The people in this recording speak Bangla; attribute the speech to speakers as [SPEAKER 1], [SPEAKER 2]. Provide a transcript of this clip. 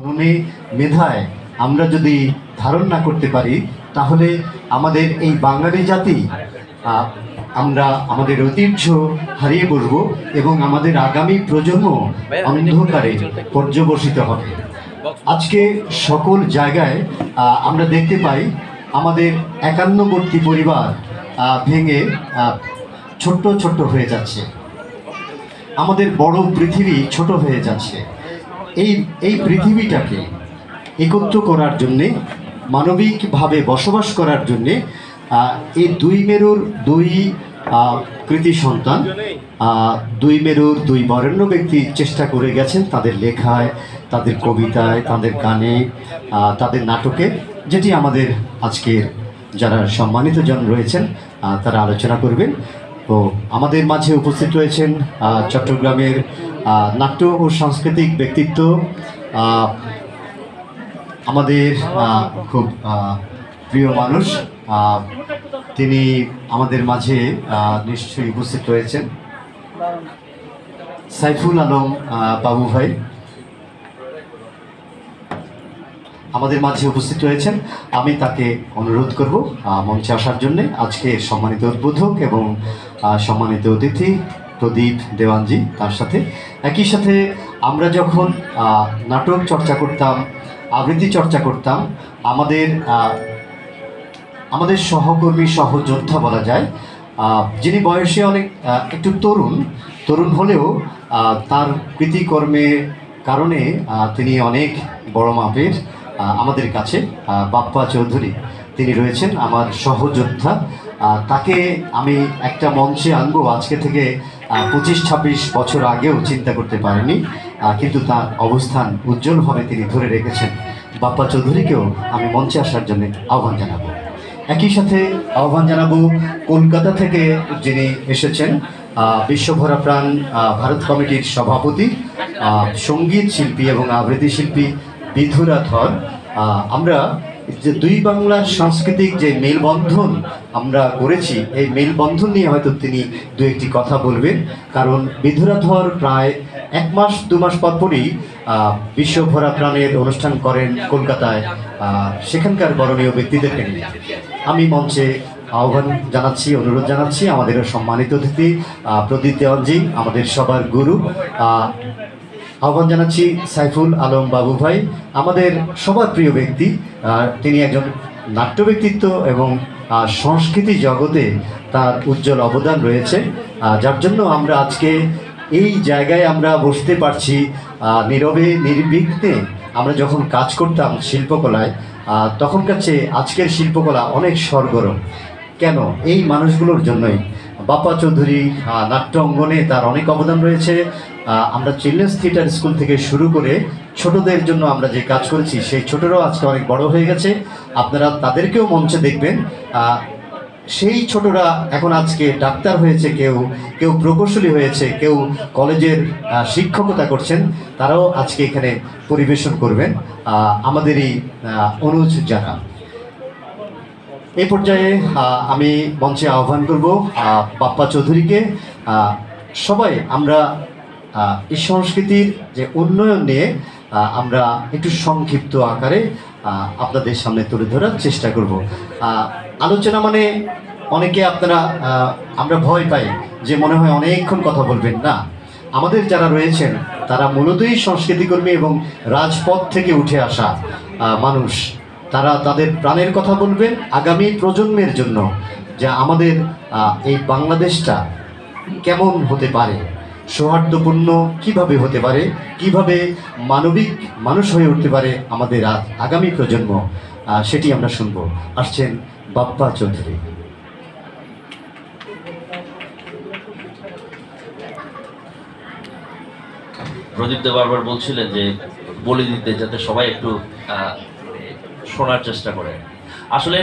[SPEAKER 1] মনে মেধায় আমরা যদি ধারণ না করতে পারি তাহলে আমাদের এই বাঙালি জাতি আমরা আমাদের ঐতিহ্য হারিয়ে বসবো এবং আমাদের আগামী প্রজন্ম অন্ধকারে পর্যবসিত হবে। আজকে সকল জায়গায় আমরা দেখতে পাই আমাদের একান্নবর্তী পরিবার ভেঙে ছোট্ট ছোট্ট হয়ে যাচ্ছে, আমাদের বড় পৃথিবী ছোট হয়ে যাচ্ছে। এই পৃথিবীটাকে একত্র করার জন্যে, মানবিকভাবে বসবাস করার জন্যে এই দুই মেরুর দুই কৃতি সন্তান, দুই মেরুর দুই বরেণ্য ব্যক্তি চেষ্টা করে গেছেন তাদের লেখায়, তাদের কবিতায়, তাদের গানে, তাদের নাটকে, যেটি আমাদের আজকের যারা সম্মানিত জন রয়েছেন তারা আলোচনা করবেন। তো আমাদের মাঝে উপস্থিত রয়েছেন চট্টগ্রামের নাট্য ও সাংস্কৃতিক ব্যক্তিত্ব, আমাদের খুব প্রিয় মানুষ, তিনি আমাদের মাঝে নিশ্চয়ই উপস্থিত রয়েছেন সাইফুল আলম বাবু ভাই আমাদের মাঝে উপস্থিত রয়েছেন। আমি তাকে অনুরোধ করব মঞ্চে আসার জন্য। আজকে সম্মানিত উদ্বোধক এবং সম্মানিত অতিথি প্রদীপ দেওয়ানজি, তার সাথে একই সাথে আমরা যখন নাটক চর্চা করতাম, আবৃত্তি চর্চা করতাম, আমাদের সহকর্মী সহযোদ্ধা বলা যায়, যিনি বয়সে অনেক একটু তরুণ হলেও তার কৃতিকর্মের কারণে তিনি অনেক বড় মাপের আমাদের কাছে, বাপ্পা চৌধুরী, তিনি রয়েছেন আমার সহযোদ্ধা। তাকে আমি একটা মঞ্চে আনবো আজকে থেকে 25-26 বছর আগেও চিন্তা করতে পারিনি, কিন্তু তার অবস্থান উজ্জ্বলভাবে তিনি ধরে রেখেছেন। বাপ্পা চৌধুরীকেও আমি মঞ্চে আসার জন্য আহ্বান জানাবো। একই সাথে আহ্বান জানাবো কলকাতা থেকে যিনি এসেছেন, বিশ্বভরা প্রাণ ভারত কমিটির সভাপতি, সঙ্গীত শিল্পী এবং আবৃত্তি শিল্পী বিধুরা ধর। আমরা যে দুই বাংলার সাংস্কৃতিক যে মেলবন্ধন আমরা করেছি, এই মেলবন্ধন নিয়ে হয়তো তিনি দু একটি কথা বলবেন, কারণ বিধুরা ধর প্রায় 1 মাস 2 মাস পরই বিশ্বভরা প্রাণের অনুষ্ঠান করেন কলকাতায়, সেখানকার বরণীয় ব্যক্তিদেরকে নিয়ে। আমি মঞ্চে আহ্বান জানাচ্ছি, অনুরোধ জানাচ্ছি আমাদের সম্মানিত অতিথি প্রদীপ দেওয়ানজি, আমাদের সবার গুরু, আহ্বান জানাচ্ছি সাইফুল আলম বাবু ভাই, আমাদের সবার প্রিয় ব্যক্তি। তিনি একজন নাট্য ব্যক্তিত্ব এবং সংস্কৃতি জগতে তার উজ্জ্বল অবদান রয়েছে, যার জন্য আমরা আজকে এই জায়গায় আমরা বসতে পারছি নীরবে নির্বিঘ্নে। আমরা যখন কাজ করতাম শিল্পকলায়, তখনকার চেয়ে আজকের শিল্পকলা অনেক সরগরম। কেন? এই মানুষগুলোর জন্যই। বাপ্পা চৌধুরী নাট্য অঙ্গনে তার অনেক অবদান রয়েছে। আমরা চিলড্রেন্স থিয়েটার স্কুল থেকে শুরু করে ছোটদের জন্য আমরা যে কাজ করেছি, সেই ছোটরাও আজকে অনেক বড় হয়ে গেছে। আপনারা তাদেরকেও মঞ্চে দেখবেন। সেই ছোটরা এখন আজকে ডাক্তার হয়েছে, কেউ প্রকৌশলী হয়েছে, কেউ কলেজের শিক্ষকতা করছেন, তারাও আজকে এখানে পরিবেশন করবেন আমাদেরই অনুজ যারা। এই পর্যায়ে আমি মঞ্চে আহ্বান করব বাপ্পা চৌধুরীকে। সবাই আমরা এই সংস্কৃতির যে উন্নয়ন নিয়ে আমরা একটু সংক্ষিপ্ত আকারে আপনাদের সামনে তুলে ধরার চেষ্টা করব। আলোচনা মানে অনেকে আমরা ভয় পাই যে মনে হয় অনেকক্ষণ কথা বলবেন, না। আমাদের যারা রয়েছেন তারা মূলতই সংস্কৃতিকর্মী এবং রাজপথ থেকে উঠে আসা মানুষ। তারা তাদের প্রাণের কথা বলবেন আগামী প্রজন্মের জন্য, যে আমাদের এই বাংলাদেশটা কেমন হতে পারে, সৌহার্দ্যপূর্ণ কিভাবে হতে পারে, কিভাবে মানবিক মানুষ হয়ে উঠতে পারে আমাদের আগামী প্রজন্ম, সেটি আমরা শুনব। আসছেন বাপ্পা চৌধুরী।
[SPEAKER 2] প্রদীপ দে বারবার বলছিলেন যে বলে দিতে, যাতে সবাই একটু শোনার চেষ্টা করে। আসলে